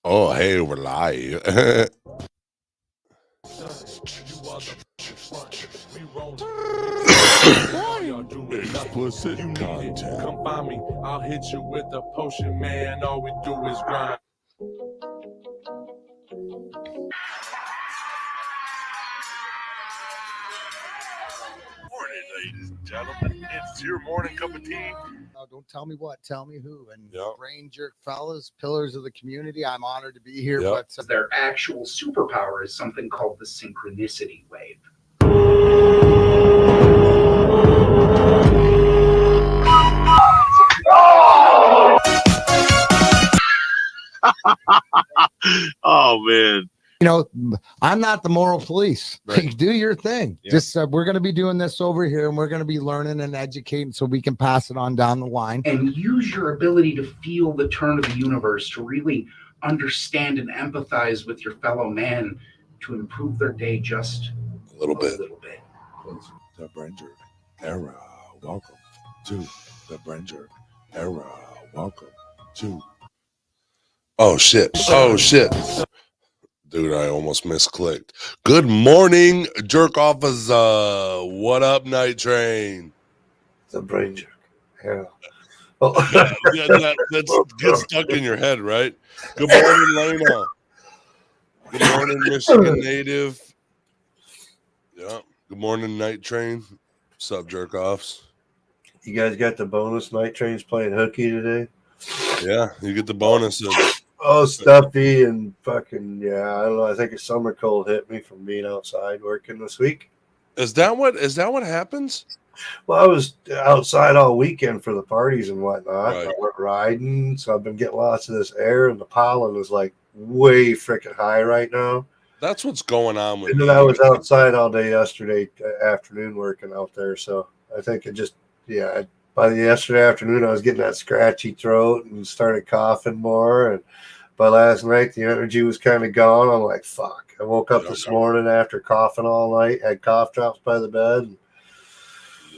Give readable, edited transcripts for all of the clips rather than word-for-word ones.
Oh, hey, we're live. Explicit content. Come find me, I'll hit you with a potion, man. All we do is grind. Morning, ladies and gentlemen. It's your morning cup of tea. Don't tell me what, tell me who. And Yep. brain jerk fellas, pillars of the community. I'm honored to be here. Yep. But Their actual superpower is something called the synchronicity wave. Oh man, you know, I'm not the moral police. Right. Do your thing. Yeah. Just we're going to be doing this over here, and we're going to be learning and educating so we can pass it on down the line. And use your ability to feel the turn of the universe to really understand and empathize with your fellow man to improve their day just A little bit. little bit. The brain jerk era. Welcome to the brain jerk era. Welcome to. Oh shit. Oh shit. Dude, I almost misclicked. Good morning, jerk offers. What up, Night Train? The brain jerk. Yeah. Yeah, that's gets stuck in your head, right? Good morning, Lena. Good morning, Michigan native. Yeah. Good morning, Night Train. What's up, jerk offs? You guys got the bonus night trains playing hooky today? Yeah, you get the bonus of Oh, stuffy and fucking, yeah. I don't know. I think a summer cold hit me from being outside working this week. Is that what happens? Well, I was outside all weekend for the parties and whatnot. Right. I went riding, so I've been getting lots of this air, and the pollen is like way freaking high right now. That's what's going on with And me. then I was outside all day yesterday afternoon working out there, so I think it just, yeah. By the yesterday afternoon, I was getting that scratchy throat and started coughing more. And by last night, the energy was kind of gone. I'm like, fuck. I woke up this morning after coughing all night, had cough drops by the bed. And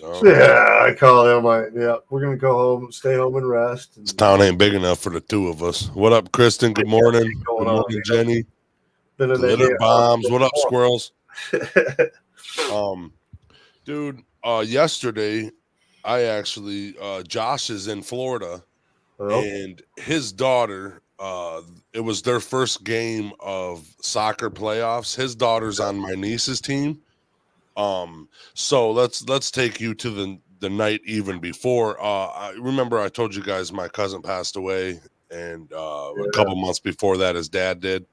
so, yeah, I called him. Like, yeah, we're going to go home, stay home and rest. And This town ain't big enough for the two of us. What up, Kristen? Good morning. Good morning, Jenny. been in Glitter that bombs. What up, squirrels? Dude, yesterday I actually Josh is in Florida and his daughter, it was their first game of soccer playoffs. His daughter's on my niece's team. So let's take you to the night even before. I remember I told you guys my cousin passed away, and a couple months before that his dad did.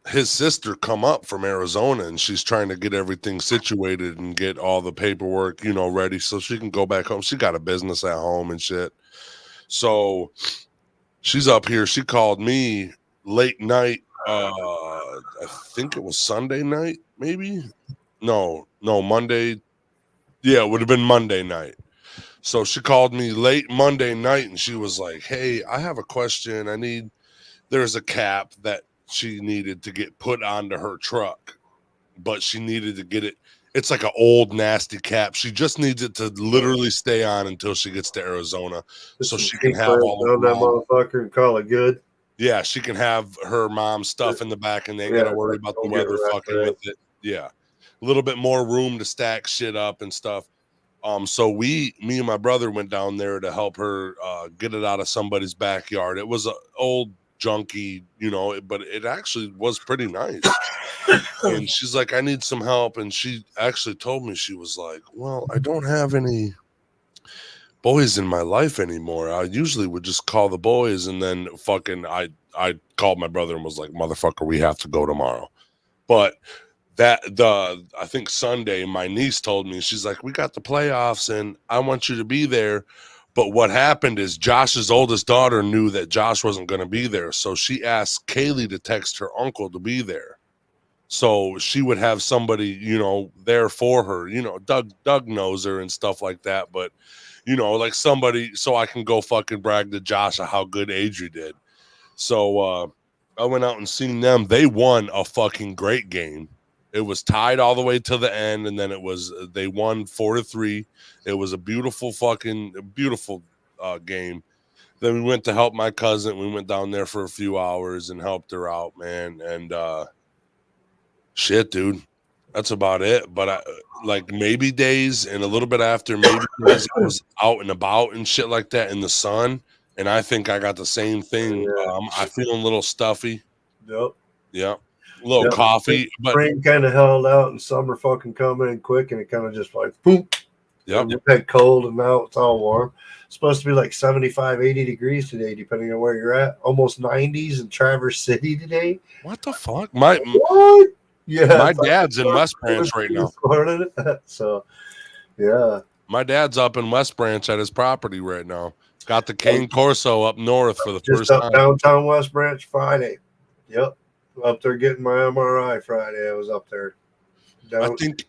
His sister come up from Arizona, and she's trying to get everything situated and get all the paperwork, ready so she can go back home. She got a business at home and shit. So she's up here. She called me late night. I think it was Sunday night, maybe. No, Monday. Yeah, it would have been Monday night. So she called me late Monday night, and she was like, "Hey, I have a question. There's a cap that she needed to get put onto her truck, but she needed to get it. It's like an old nasty cap. She just needs it to literally stay on until she gets to Arizona, so she can have all of that motherfucker and call it good. Yeah, she can have her mom's stuff in the back, and they ain't gotta worry about the weather fucking with it. Yeah, a little bit more room to stack shit up and stuff. So me and my brother went down there to help her get it out of somebody's backyard. It was an old junky, but it actually was pretty nice. And she's like, I need some help. And she actually told me, she was like, well, I don't have any boys in my life anymore. I usually would just call the boys, and then fucking I called my brother and was like, motherfucker, we have to go tomorrow. But I think Sunday, my niece told me, she's like, we got the playoffs and I want you to be there. But what happened is Josh's oldest daughter knew that Josh wasn't going to be there. So she asked Kaylee to text her uncle to be there. So she would have somebody, there for her. Doug knows her and stuff like that. But, like somebody, so I can go fucking brag to Josh of how good Adri did. So I went out and seen them. They won a fucking great game. It was tied all the way to the end, and then they won 4-3. It was a beautiful game. Then we went to help my cousin. We went down there for a few hours and helped her out, man. And shit, dude, that's about it. But I like maybe days and a little bit after, maybe days I was out and about and shit like that in the sun. And I think I got the same thing. I feel a little stuffy. Yep. Yeah. A little coffee. But spring kind of held out and summer fucking coming in quick, and it kind of just like boom. Yep. It's had cold and now it's all warm. It's supposed to be like 75, 80 degrees today, depending on where you're at. Almost 90s in Traverse City today. What the fuck? What? Yeah. My dad's in West Branch right now. So, yeah. My dad's up in West Branch at his property right now. Got the Cane Corso up north for the Just first up time. downtown West Branch Friday. Yep. Up there getting my MRI Friday. I was up there. I think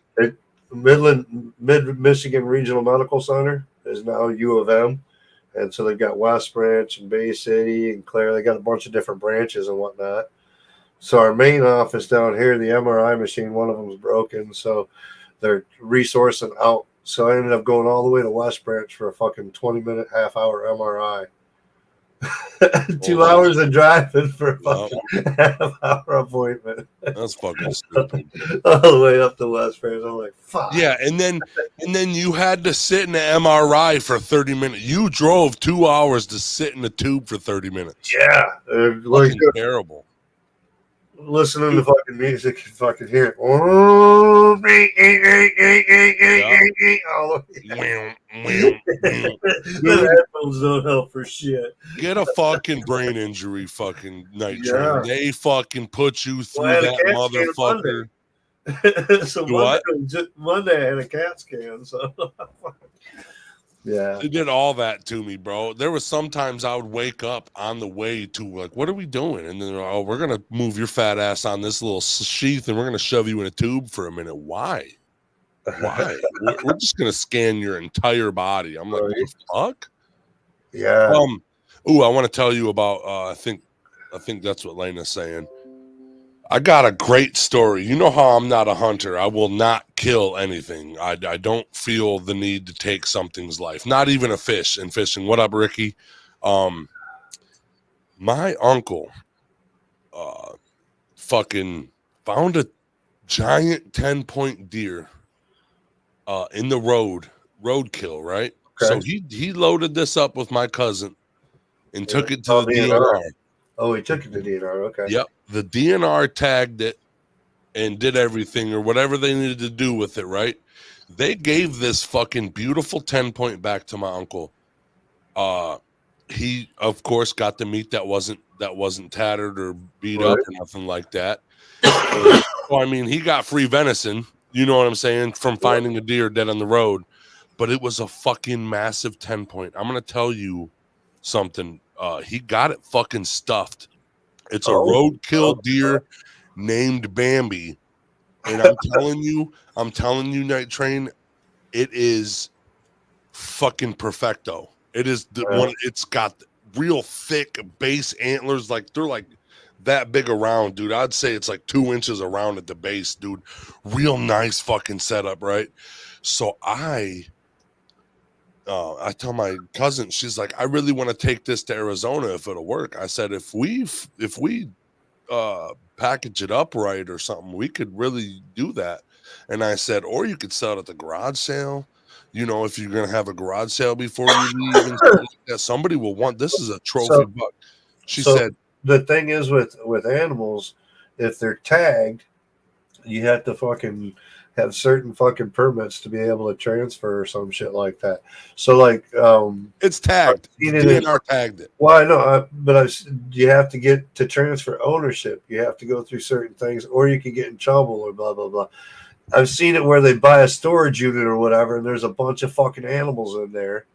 Mid-Michigan Regional Medical Center is now U of M. And so they've got West Branch and Bay City and Clare. They got a bunch of different branches and whatnot. So our main office down here, the MRI machine, one of them is broken. So they're resourcing out. So I ended up going all the way to West Branch for a fucking 20-minute, half-hour MRI. 2 hours of driving for a fucking half-hour appointment. That's fucking stupid. All the way up to West Branch. I'm like, fuck. Yeah, and then you had to sit in the MRI for 30 minutes. You drove 2 hours to sit in the tube for 30 minutes. Yeah. Like, terrible. Listening to fucking music and fucking hear it. The headphones don't help for shit. Get a fucking brain injury, fucking night train. They fucking put you through that motherfucker. So what? Monday I had a CAT scan. So yeah, they did all that to me, bro. There was sometimes I would wake up on the way to like, what are we doing? And then we're gonna move your fat ass on this little sheath, and we're gonna shove you in a tube for a minute. Why? we're just gonna scan your entire body. I'm like, what the fuck? Yeah. I want to tell you about. I think that's what Lena's saying. I got a great story. You know how I'm not a hunter. I will not kill anything. I don't feel the need to take something's life, not even a fish in fishing. What up, Ricky? My uncle fucking found a giant 10-point deer in the roadkill, right? Okay. So he loaded this up with my cousin and took it to the DNR. Oh, he took it to DNR. Okay. Yep. The DNR tagged it and did everything or whatever they needed to do with it, right? They gave this fucking beautiful 10-point back to my uncle. He, of course, got the meat that wasn't tattered or beat up or nothing like that. So, I mean, he got free venison, you know what I'm saying, from finding a deer dead on the road. But it was a fucking massive 10-point. I'm going to tell you something. He got it fucking stuffed. It's a roadkill deer named Bambi. And I'm telling you, Night Train, it is fucking perfecto. It is the one. It's got real thick base antlers, like they're like that big around, dude. I'd say it's like 2 inches around at the base, dude. Real nice fucking setup, right? So I tell my cousin, she's like, I really want to take this to Arizona if it'll work. I said, if we package it up right or something, we could really do that. And I said, or you could sell it at the garage sale. You know, if you're gonna have a garage sale before you leave, and stuff like that, somebody will want. This is a trophy buck. She said. The thing is with animals, if they're tagged, you have to fucking have certain fucking permits to be able to transfer or some shit like that. So like, it's tagged. DNR tagged it. Well, I know, you have to get to transfer ownership. You have to go through certain things, or you can get in trouble or blah blah blah. I've seen it where they buy a storage unit or whatever, and there's a bunch of fucking animals in there.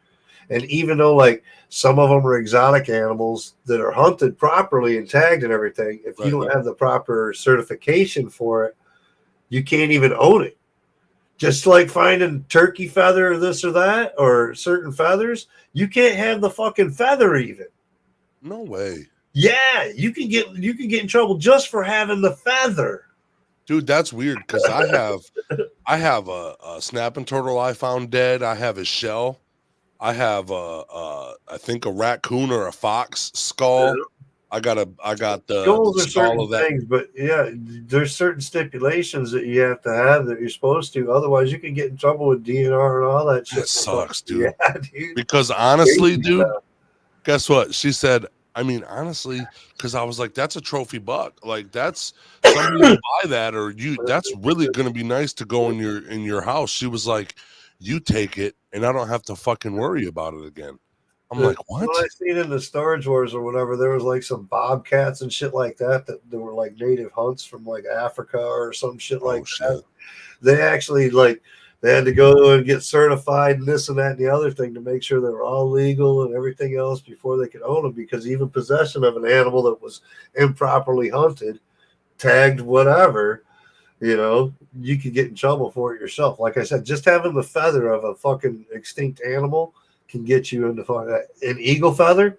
And even though like some of them are exotic animals that are hunted properly and tagged and everything, if you don't have the proper certification for it, you can't even own it. Just like finding turkey feather or this or that or certain feathers, you can't have the fucking feather even. No way. Yeah, you can get in trouble just for having the feather. Dude, that's weird because I have a snapping turtle I found dead. I have his shell. I have I think a raccoon or a fox skull. Yeah. I got the Goals are skull certain of that. things, but yeah, there's certain stipulations that you have to have that you're supposed to. Otherwise, you can get in trouble with DNR and all that shit. That sucks, dude. Yeah, dude. Because honestly, Crazy dude, stuff. guess what? She said, I mean, honestly, because I was like, that's a trophy buck. Like that's somebody will buy that, or that's really gonna be nice to go in your house. She was like, you take it and I don't have to fucking worry about it again. I'm like, what? When I seen in the Storage Wars or whatever, there was like some bobcats and shit like that that were like native hunts from like Africa or some shit like that. They actually like they had to go and get certified and this and that and the other thing to make sure they were all legal and everything else before they could own them, because even possession of an animal that was improperly hunted, tagged, whatever, you know, you could get in trouble for it yourself. Like I said, just having the feather of a fucking extinct animal can get you into an eagle feather.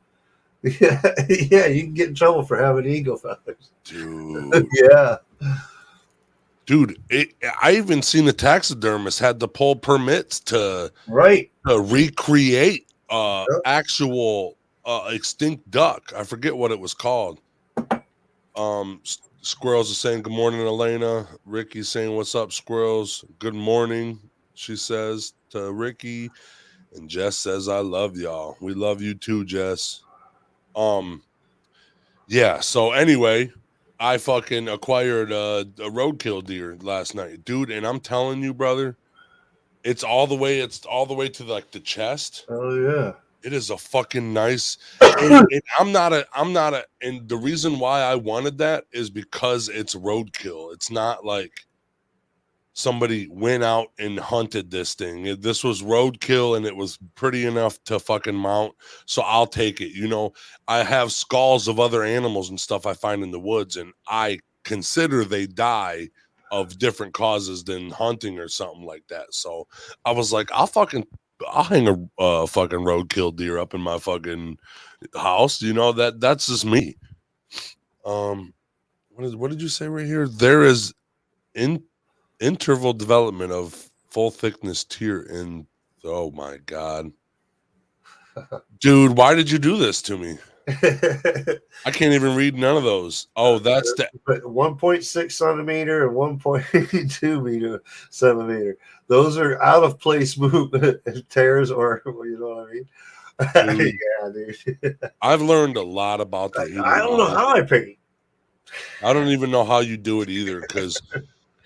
Yeah, yeah, you can get in trouble for having eagle feathers. Dude. Yeah. Dude, I even seen the taxidermist had to pull permits to recreate actual extinct duck. I forget what it was called. Squirrels are saying good morning, Elena. Ricky's saying what's up, Squirrels. Good morning, she says to Ricky. And Jess says, I love y'all. We love you too, Jess. Yeah, so anyway, I fucking acquired a roadkill deer last night, dude, and I'm telling you, brother, it's all the way to like the chest. Oh yeah. It is a fucking nice and I'm not a and the reason why I wanted that is because it's roadkill. It's not like somebody went out and hunted this thing. This was roadkill and it was pretty enough to fucking mount. So I'll take it. You know, I have skulls of other animals and stuff I find in the woods, and I consider they die of different causes than hunting or something like that. So I was like, I'll hang a fucking roadkill deer up in my fucking house. You know, that's just me. What did you say right here? There is interval development of full thickness tier in. Oh my god, dude, why did you do this to me? I can't even read none of those. Oh, that's the 1.6 centimeter and 1.2 centimeter. Those are out of place movement tears, or you know what I mean? Dude, yeah, dude. I've learned a lot about the human I don't know how I paint. I don't even know how you do it either, because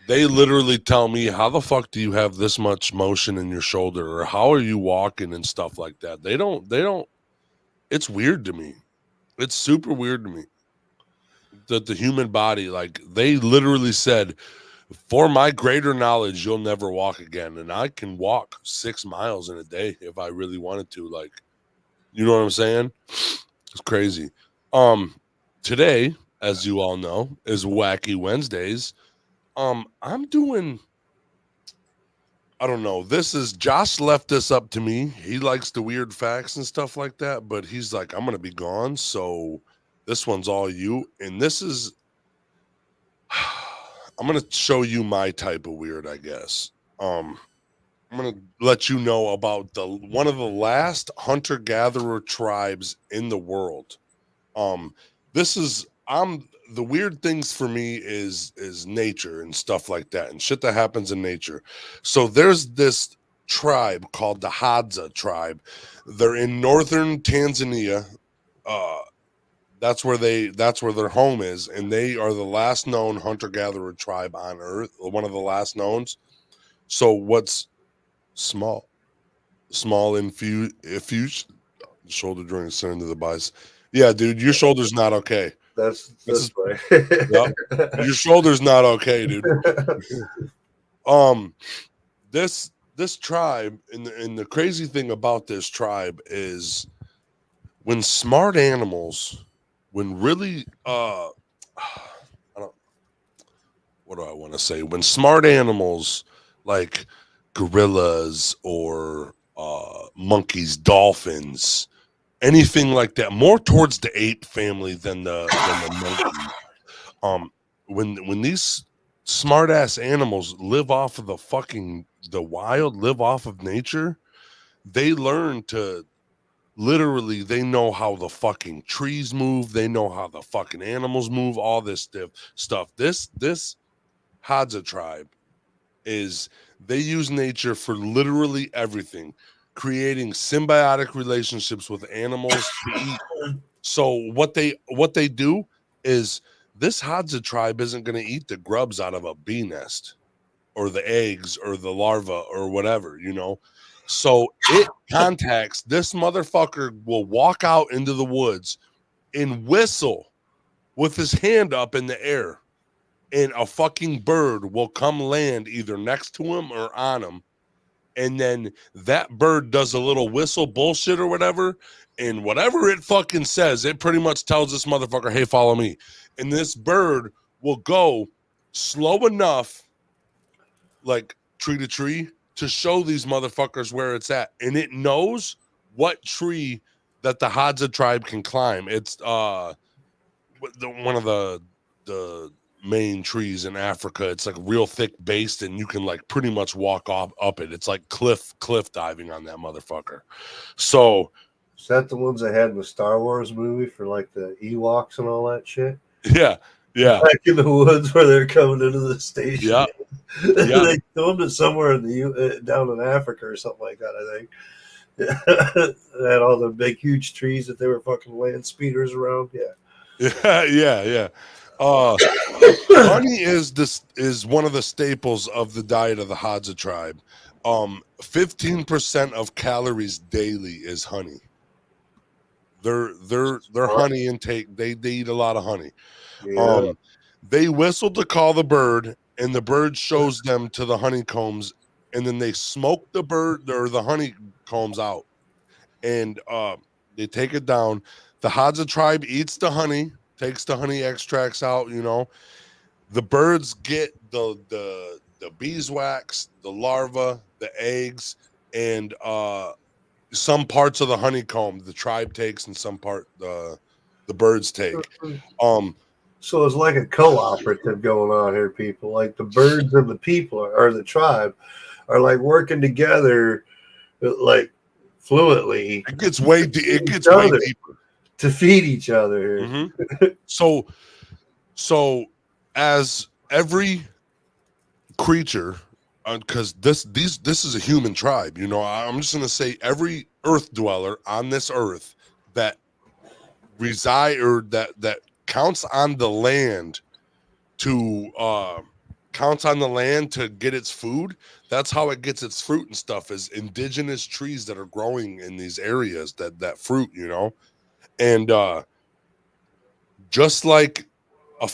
they literally tell me, how the fuck do you have this much motion in your shoulder, or how are you walking and stuff like that? They don't. It's weird to me. It's super weird to me that the human body, like they literally said, for my greater knowledge, you'll never walk again. And I can walk 6 miles in a day if I really wanted to. Like, you know what I'm saying? It's crazy. Today, as you all know, is Wacky Wednesdays. I'm doing, I don't know. This is Josh left this up to me. He likes the weird facts and stuff like that, but he's like, I'm gonna be gone, so this one's all you. And this is, I'm gonna show you my type of weird, I guess. I'm gonna let you know about one of the last hunter-gatherer tribes in the world. The weird things for me is nature and stuff like that and shit that happens in nature. So there's this tribe called the Hadza tribe. They're in northern Tanzania. That's where their home is, and they are the last known hunter-gatherer tribe on Earth, one of the last knowns. So what's small in fuse shoulder joint center to the bicep. Yeah, dude, your shoulder's not okay. That's this way. Yep. Your shoulder's not okay, dude. This tribe, and the crazy thing about this tribe is when smart animals, when really what do I want to say? When smart animals like gorillas or monkeys, dolphins, anything like that, more towards the ape family than the monkey. When these smart ass animals live off of the wild, live off of nature, they learn to literally, they know how the fucking trees move, they know how the fucking animals move, all this stuff. This Hadza tribe is, they use nature for literally everything, creating symbiotic relationships with animals to eat. So what they do is, this Hadza tribe isn't going to eat the grubs out of a bee nest or the eggs or the larva or whatever, you know. So it contacts, this motherfucker will walk out into the woods and whistle with his hand up in the air, and a fucking bird will come land either next to him or on him. And then that bird does a little whistle bullshit or whatever, and whatever it fucking says, it pretty much tells this motherfucker, hey, follow me. And this bird will go slow enough, like tree to tree, to show these motherfuckers where it's at. And it knows what tree that the Hadza tribe can climb. It's one of the main trees in Africa. It's like real thick based, and you can like pretty much walk up it. It's like cliff diving on that motherfucker. So is that the ones they had in the Star Wars movie for like the Ewoks and all that shit? Yeah. Back in the woods where they're coming into the station. Yeah. They filmed it somewhere in the down in Africa or something like that, I think. They had all the big huge trees that they were fucking land speeders around. Yeah. Honey is one of the staples of the diet of the Hadza tribe. 15% of calories daily is honey. Their honey intake, they eat a lot of honey. Yeah. They whistle to call the bird, and the bird shows them to the honeycombs, and then they smoke the bird or the honeycombs out, and they take it down. The Hadza tribe eats the honey, takes the honey extracts out. You know, the birds get the beeswax, the larva, the eggs, and some parts of the honeycomb the tribe takes, and some part the birds take. So it's like a cooperative going on here, people. Like the birds and the people or the tribe are like working together, like fluently. It gets way deeper to feed each other. Mm-hmm. So as every creature, because this is a human tribe, you know, I'm just gonna say every earth dweller on this earth that reside or that counts on the land to get its food. That's how it gets its fruit and stuff, is indigenous trees that are growing in these areas, that fruit, you know. And just like a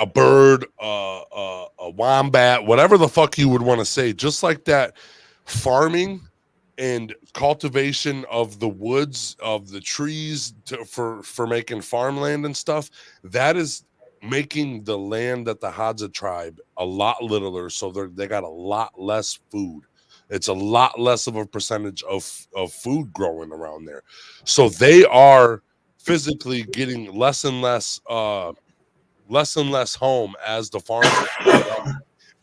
bird, a wombat, whatever the fuck you would want to say, just like that, farming and cultivation of the woods, of the trees for making farmland and stuff, that is making the land that the Hadza tribe a lot littler, so they got a lot less food. It's a lot less of a percentage of food growing around there, so they are physically getting less and less home as the farmers.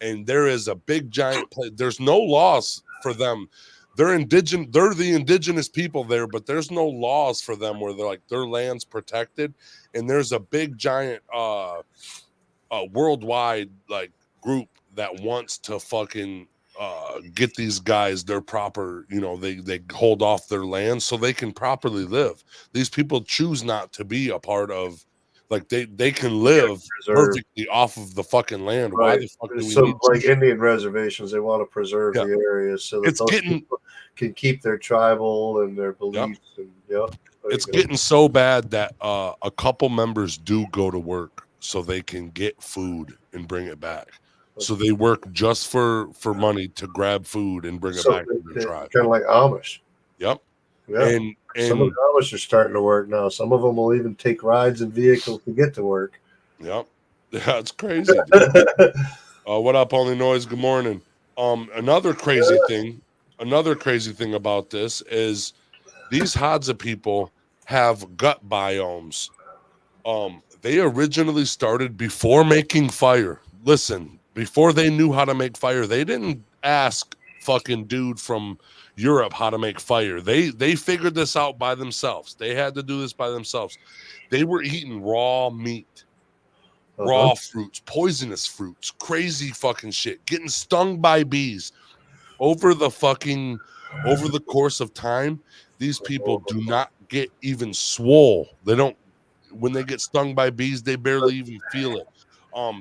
And there is a big giant there's no laws for them. They're the indigenous people there, but there's no laws for them where they're like their land's protected. And there's a big giant worldwide like group that wants to fucking get these guys their proper, you know, they hold off their land so they can properly live. These people choose not to be a part of, like they can live perfectly off of the fucking land. Right. Why the fuck do we so need like Indian reservations, they want to preserve the areas so that people can keep their tribal and their beliefs. It's getting so bad that a couple members do go to work so they can get food and bring it back. So they work just for money to grab food and bring it back to their tribe. Kind of like Amish. Yep. Yeah. And some of the Amish are starting to work now. Some of them will even take rides in vehicles to get to work. Yep. Yeah, it's crazy. What up, Only Noise? Good morning. Another crazy thing about this is these Hadza people have gut biomes. They originally started before making fire. Listen, before they knew how to make fire, they didn't ask fucking dude from Europe how to make fire. They figured this out by themselves. They had to do this by themselves. They were eating raw meat, raw fruits, poisonous fruits, crazy fucking shit, getting stung by bees over the course of time. These people do not get even swole. They don't, when they get stung by bees, they barely even feel it.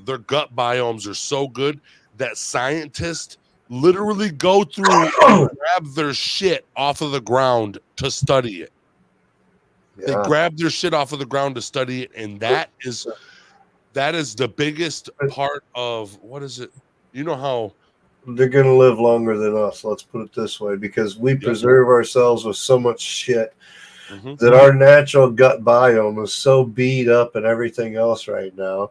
Their gut biomes are so good that scientists literally go through and grab their shit off of the ground to study it. They grab their shit off of the ground to study it, and that is the biggest part of, what is it? You know how they're going to live longer than us. Let's put it this way, because we preserve ourselves with so much shit that our natural gut biome is so beat up and everything else right now.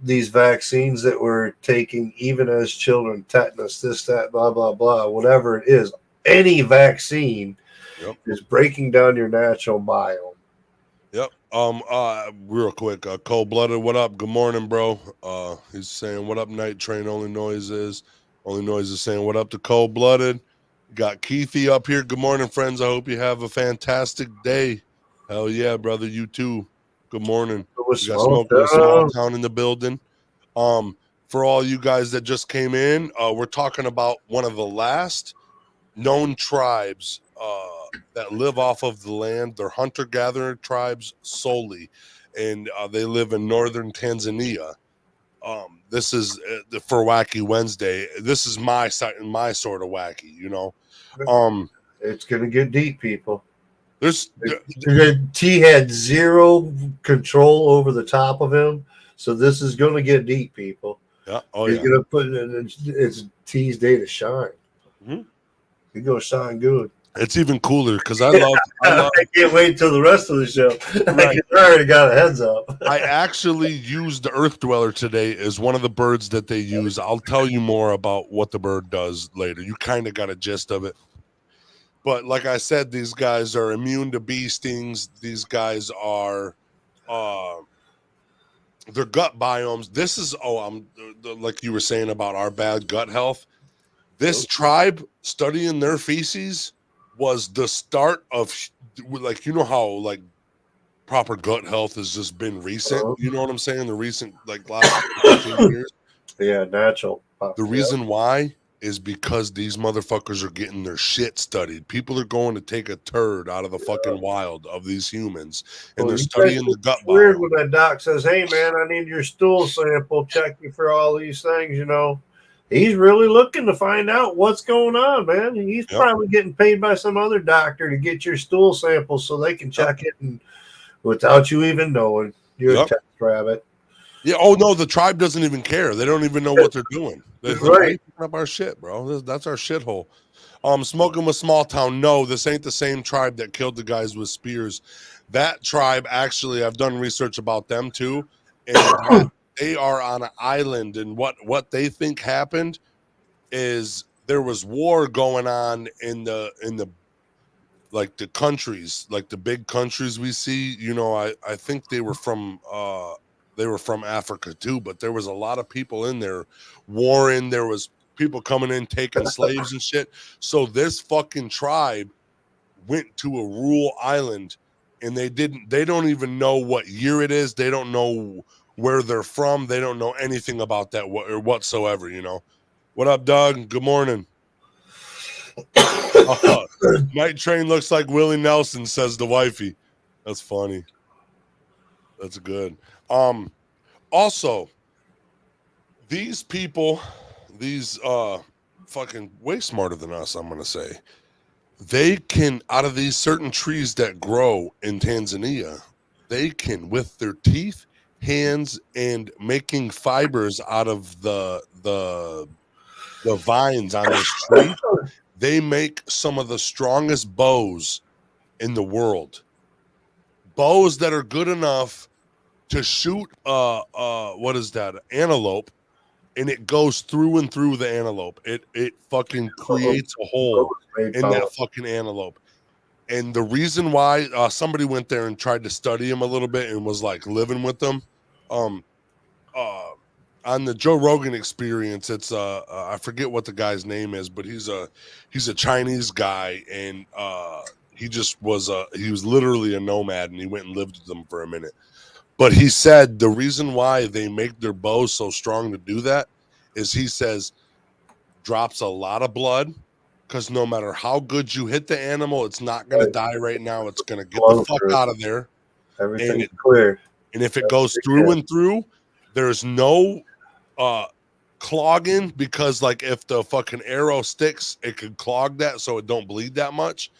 These vaccines that we're taking, even as children, tetanus, this, that, blah, blah, blah, whatever it is, any vaccine is breaking down your natural biome. Yep. Real quick, Cold Blooded, what up? Good morning, bro. He's saying, what up, Night Train? Only Noise is saying, what up to Cold Blooded? Got Keithy up here. Good morning, friends. I hope you have a fantastic day. Hell yeah, brother. You too. Good morning. We got Smoke with Small Town in the building. For all you guys that just came in, we're talking about one of the last known tribes that live off of the land. They're hunter-gatherer tribes solely, and they live in northern Tanzania. This is for Wacky Wednesday. This is my sort of wacky, you know. It's gonna get deep, people. He had zero control over the top of him, so this is gonna get deep, people. Yeah. He's gonna put it in. It's T's day to shine. He's gonna shine good. It's even cooler because I can't wait until the rest of the show. Right. I already got a heads up. I actually used the Earth Dweller today as one of the birds that they use. I'll tell you more about what the bird does later. You kind of got a gist of it. But like I said, these guys are immune to bee stings. These guys are their gut biomes. This is like you were saying about our bad gut health. This tribe studying their feces was the start of, like, you know how like proper gut health has just been recent. You know what I'm saying? The recent, like, last 15 years. Yeah, natural. The reason why is because these motherfuckers are getting their shit studied. People are going to take a turd out of the fucking wild of these humans, and they're studying the gut biome. Weird when that doc says, "Hey man, I need your stool sample. Check you for all these things." You know. He's really looking to find out what's going on, man. He's probably getting paid by some other doctor to get your stool samples so they can check it, and without you even knowing, you're a test rabbit. Yeah. Oh no, the tribe doesn't even care. They don't even know what they're doing. They're picking up our shit, bro. That's our shithole. Smoking with Small Town. No, this ain't the same tribe that killed the guys with spears. That tribe, actually, I've done research about them too, and they are on an island, and what they think happened is there was war going on in the like the countries, like the big countries we see. You know, I think they were from Africa too, but there was a lot of people in there warring. There was people coming in taking slaves and shit. So this fucking tribe went to a rural island, and they don't even know what year it is. They don't know where they're from. They don't know anything about that whatsoever, you know. What up, Doug? Good morning. Night Train looks like Willie Nelson, says the wifey. That's funny. That's good. Also, these people, these fucking way smarter than us, I'm gonna say. They can, out of these certain trees that grow in Tanzania, they can, with their teeth, hands, and making fibers out of the vines on this tree, they make some of the strongest bows in the world. Bows that are good enough to shoot what is that? Antelope, and it goes through and through the antelope. It fucking creates a hole in that fucking antelope. And the reason why somebody went there and tried to study him a little bit and was like living with them. on the Joe Rogan Experience, it's I forget what the guy's name is, but he's a Chinese guy, and he was literally a nomad, and he went and lived with them for a minute. But he said the reason why they make their bows so strong to do that is, he says, drops a lot of blood, because no matter how good you hit the animal, it's not going to die right now. It's going to get the fuck out of there. Everything's clear. And if it goes through and through, there's no clogging, because like if the fucking arrow sticks, it could clog that so it don't bleed that much.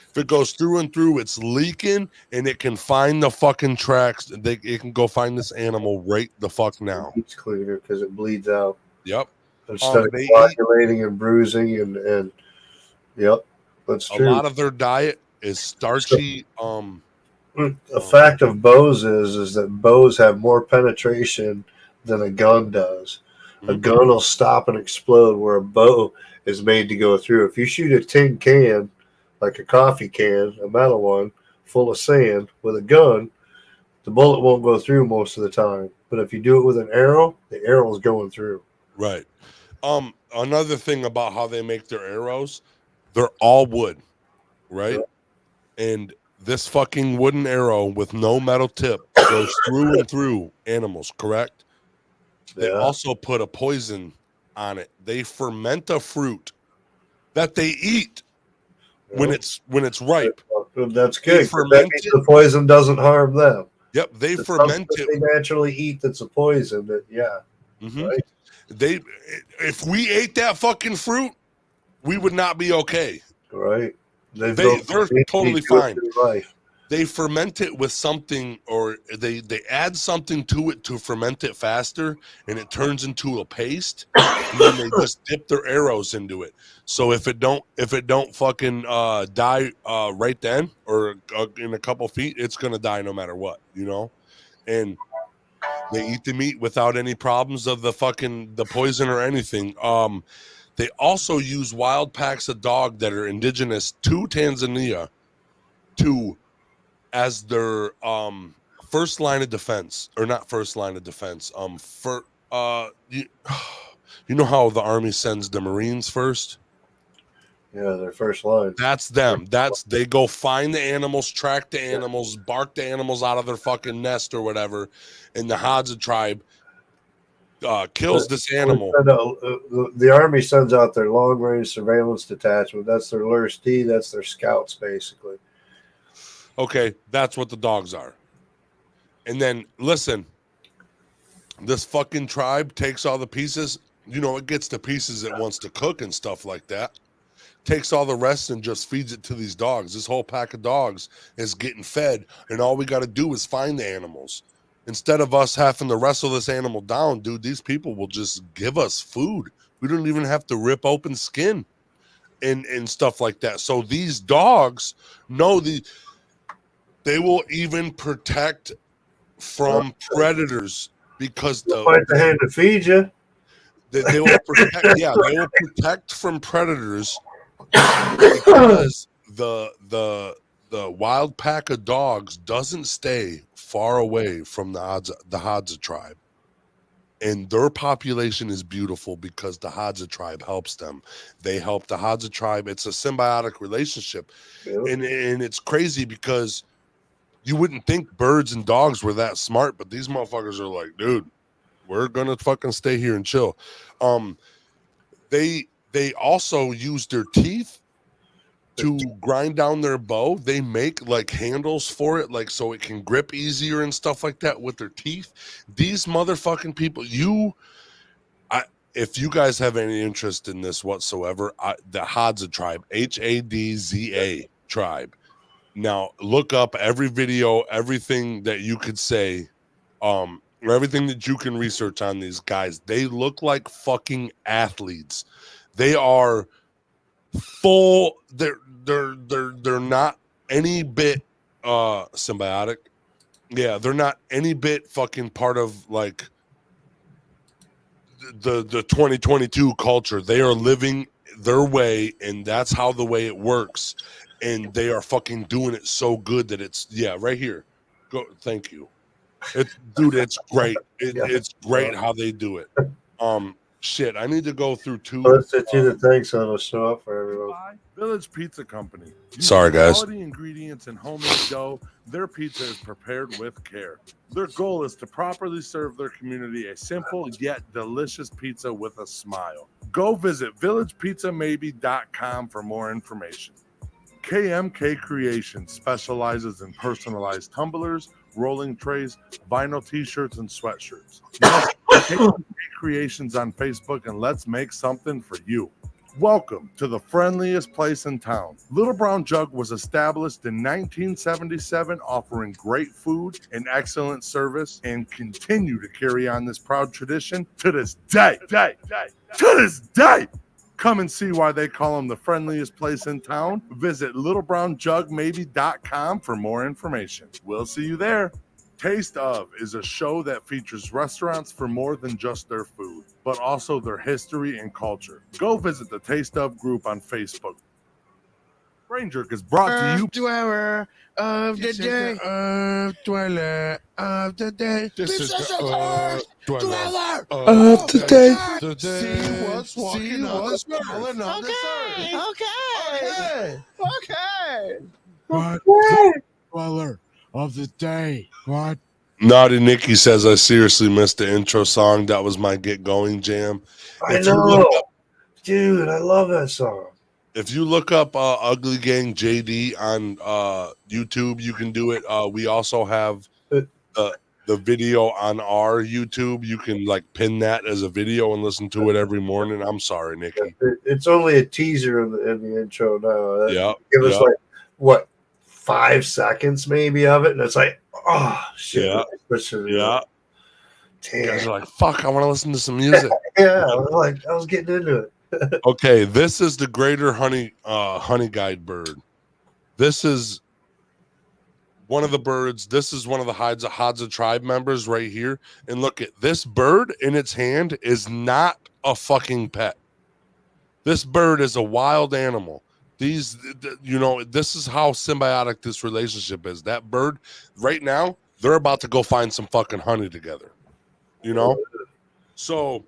If it goes through and through, it's leaking, and it can find the fucking tracks. It can go find this animal right the fuck now. It's cleaner because it bleeds out. Yep. Instead of coagulating and bruising and yep, that's true. A lot of their diet is starchy. The fact of bows is that bows have more penetration than a gun does. A gun will stop and explode, where a bow is made to go through. If you shoot a tin can, like a coffee can, a metal one, full of sand, with a gun, the bullet won't go through most of the time. But if you do it with an arrow, the arrow is going through. Right. Another thing about how they make their arrows, they're all wood, right? Yeah. And this fucking wooden arrow with no metal tip goes through and through animals, correct? They also put a poison on it. They ferment a fruit that they eat when it's ripe. That's good. That means the poison doesn't harm them. Yep, they ferment it. They naturally eat that's a poison. Right? If we ate that fucking fruit, we would not be okay. Right. They're totally fine. They ferment it with something, or they add something to it to ferment it faster, and it turns into a paste. And then they just dip their arrows into it. So if it don't fucking die right then, or in a couple feet, it's gonna die no matter what, you know. And they eat the meat without any problems of the poison or anything. They also use wild packs of dog that are indigenous to Tanzania as their first line of defense, or not first line of defense. You know how the Army sends the Marines first? Yeah, their first line. That's them. They go find the animals, track the animals, bark the animals out of their fucking nest or whatever, and the Hadza tribe kills this animal. The Army sends out their long-range surveillance detachment. That's their LRST. That's their scouts, basically. Okay, that's what the dogs are. And then, listen, this fucking tribe takes all the pieces. You know, it gets the pieces it wants to cook and stuff like that. Takes all the rest and just feeds it to these dogs. This whole pack of dogs is getting fed, and all we got to do is find the animals. Instead of us having to wrestle this animal down, dude, these people will just give us food. We don't even have to rip open skin and stuff like that. So these dogs know they will even protect from predators, because find the hand to feed you. They will protect. Yeah, they will protect from predators, because the wild pack of dogs doesn't stay far away from the Hadza tribe, and their population is beautiful because the Hadza tribe helps them. They help the Hadza tribe. It's a symbiotic relationship, and it's crazy because you wouldn't think birds and dogs were that smart, but these motherfuckers are like, dude, we're gonna fucking stay here and chill. They also use their teeth to grind down their bow. They make like handles for it, like so it can grip easier and stuff like that with their teeth. These motherfucking people, if you guys have any interest in this whatsoever, the Hadza tribe, Hadza tribe. Now look up every video, everything that you could say, everything that you can research on these guys. They look like fucking athletes. They are full. They're not any bit symbiotic. Yeah, they're not any bit fucking part of like the 2022 culture. They are living their way, and that's how the way it works. And they are fucking doing it so good that it's right here. Go, thank you. Dude, it's great. Yeah. It's great how they do it. Shit, I need to go through two. Let's set you the thing so it'll show up for everyone. Village Pizza Company. Sorry, guys. Quality ingredients and homemade dough. Their pizza is prepared with care. Their goal is to properly serve their community a simple yet delicious pizza with a smile. Go visit villagepizzamaybe.com for more information. KMK Creations specializes in personalized tumblers, rolling trays, vinyl t-shirts, and sweatshirts. Yes, KMK Creations on Facebook, and let's make something for you. Welcome to the friendliest place in town. Little Brown Jug was established in 1977, offering great food and excellent service, and continue to carry on this proud tradition to this day. To this day. Come and see why they call them the friendliest place in town. Visit littlebrownjugmaybe.com for more information. We'll see you there. Taste of is a show that features restaurants for more than just their food, but also their history and culture. Go visit the Taste of group on Facebook. Brain Jerk is brought to you. Dweller of the day. Dweller of the day. This is the Dweller of the day. See what's walking on this rolling on this earth. Okay. What? Dweller of the day. What? Naughty Nikki says, I seriously missed the intro song. That was my get going jam. I know. Dude, I love that song. If you look up Ugly Gang JD on YouTube, you can do it. We also have the video on our YouTube. You can like pin that as a video and listen to it every morning. I'm sorry, Nikki. It's only a teaser in the intro now. Yeah. Give us like, what, 5 seconds maybe of it? And it's like, oh, shit. Yeah. Damn. You guys are like, fuck, I want to listen to some music. Yeah, I was getting into it. Okay, this is the greater honey guide bird. This is one of the birds. This is one of the Hadza tribe members right here. And look at this bird in its hand is not a fucking pet. This bird is a wild animal. This is how symbiotic this relationship is. That bird right now, they're about to go find some fucking honey together. So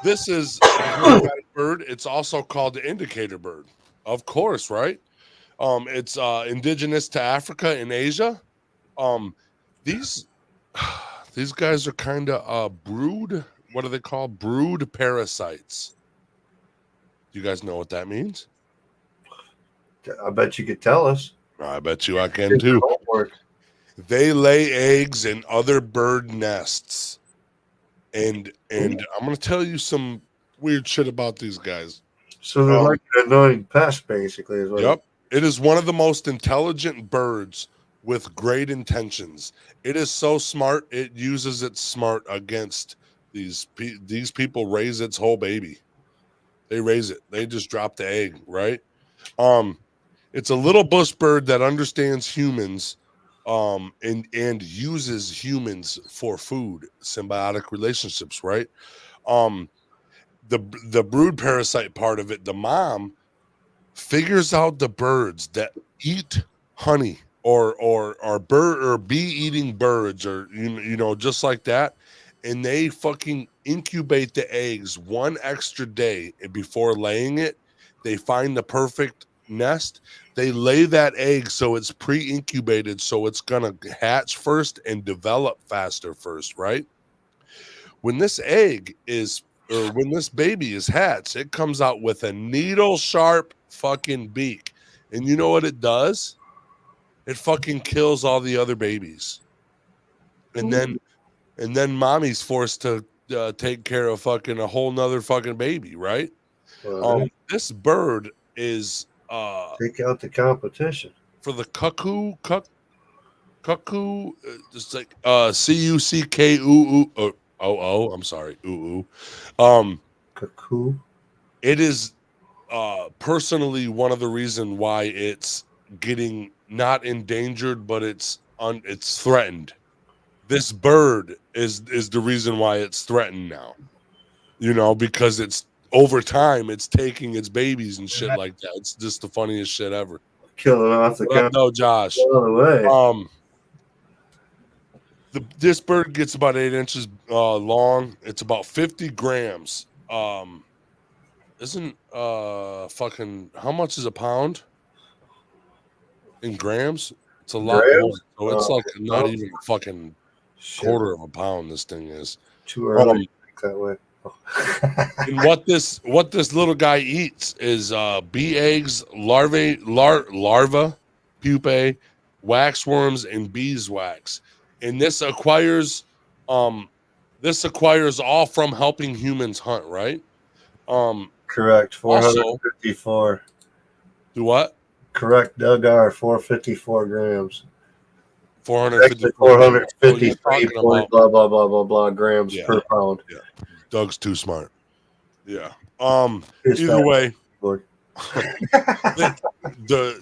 this is a bird. It's also called the indicator bird. Of course, right? It's indigenous to Africa and Asia. These guys are kind of brood. What are they called? Brood parasites. Do you guys know what that means? I bet you could tell us. I bet you I can too. They lay eggs in other bird nests. And I'm going to tell you some weird shit about these guys. So they're like an annoying pest, basically. Is what Yep. It is one of the most intelligent birds with great intentions. It is so smart, it uses its smart against these people. Raise its whole baby. They raise it. They just drop the egg, right? It's a little bush bird that understands humans and uses humans for food, symbiotic relationships, right? The brood parasite part of it, the mom figures out the birds that eat honey or bird or bee eating birds or just like that, and they fucking incubate the eggs one extra day before laying it. They find the perfect nest. They lay that egg so it's pre-incubated, so it's gonna hatch first and develop faster first, right? When this egg is, or when this baby is hatched, it comes out with a needle sharp fucking beak, and you know what it does? It fucking kills all the other babies, and then mommy's forced to take care of fucking a whole nother fucking baby, right? This bird is take out the competition for the cuckoo, just like cuckoo. I'm sorry, cuckoo. It is personally one of the reasons why it's getting not endangered, but it's threatened. This bird is the reason why it's threatened now. Because it's over time, it's taking its babies and shit like that. It's just the funniest shit ever. Killing off the No, Josh. This bird gets about 8 inches long. It's about 50 grams. Isn't fucking how much is a pound in grams? It's a lot more. Grams? So it's like not no. even a fucking Shit. quarter of a pound. This thing is Too early to think that way. and what this little guy eats is bee eggs, larvae, pupae, waxworms, and beeswax. And this acquires all from helping humans hunt, right? Correct. Also, 454. Do what? Correct, Doug R. 454 grams. 450. 453 point blah blah blah blah blah grams per pound. Yeah. Doug's too smart. Yeah. It's Either way, Lord.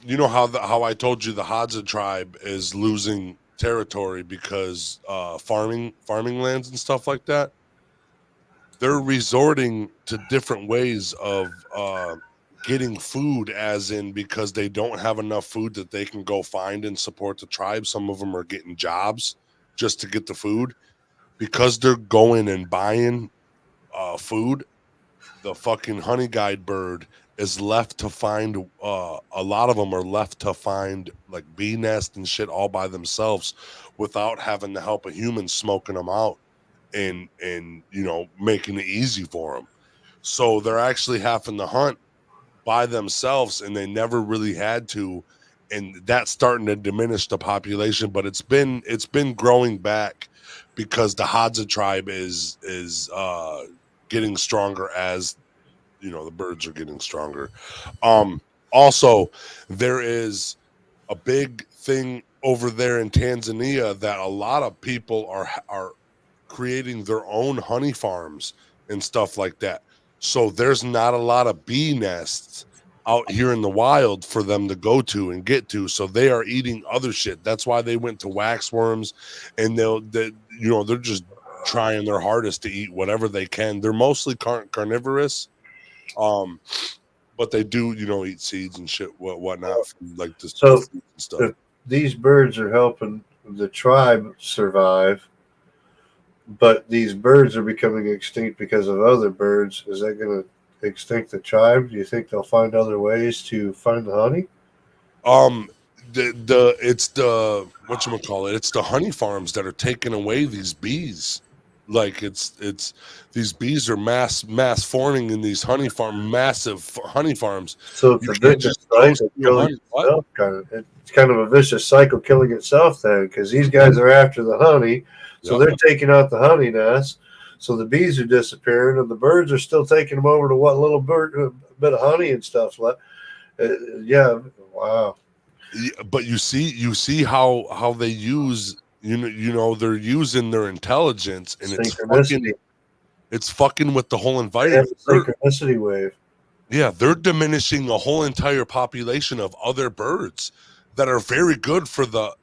you know how I told you the Hadza tribe is losing territory because farming lands and stuff like that. They're resorting to different ways of getting food, as in because they don't have enough food that they can go find and support the tribe. Some of them are getting jobs just to get the food because they're going and buying food. The fucking honey guide bird is left to find a lot of them are left to find like bee nest and shit all by themselves without having the help of humans smoking them out and making it easy for them. So they're actually having to hunt by themselves, and they never really had to, and that's starting to diminish the population. But it's been growing back because the Hadza tribe is getting stronger as the birds are getting stronger. Also, there is a big thing over there in Tanzania that a lot of people are creating their own honey farms and stuff like that. So there's not a lot of bee nests out here in the wild for them to go to and get to. So they are eating other shit. That's why they went to waxworms, and they're just trying their hardest to eat whatever they can. They're mostly carnivorous, but they do eat seeds and shit whatnot, like this. So and stuff. These birds are helping the tribe survive. But these birds are becoming extinct because of other birds. Is that going to extinct the tribe? Do you think they'll find other ways to find the honey? It's the whatchamacallit, it's the honey farms that are taking away these bees. Like it's these bees are mass forming in these massive honey farms. So it's a vicious cycle killing itself. It's kind of a vicious cycle killing itself then, because these guys are after the honey. So they're taking out the honey nest. So the bees are disappearing, and the birds are still taking them over to what little bit of honey and stuff left. Yeah, wow. Yeah, but you see how they use they're using their intelligence, and it's fucking with the whole environment. Synchronicity wave. Yeah, they're diminishing a whole entire population of other birds that are very good for the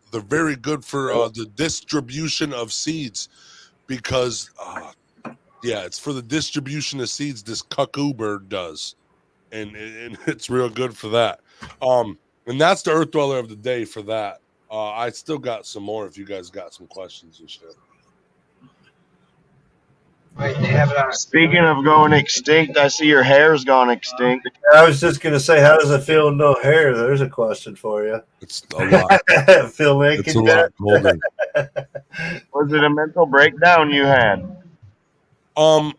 distribution of seeds, because it's for the distribution of seeds this cuckoo bird does, and it's real good for that. And that's the Earth Dweller of the day for that. I still got some more if you guys got some questions and shit. Speaking of going extinct, I see your hair's gone extinct. I was just going to say, how does it feel with no hair? There's a question for you. It's a lot. Feel naked? It's a lot colder. Was it a mental breakdown you had? I'll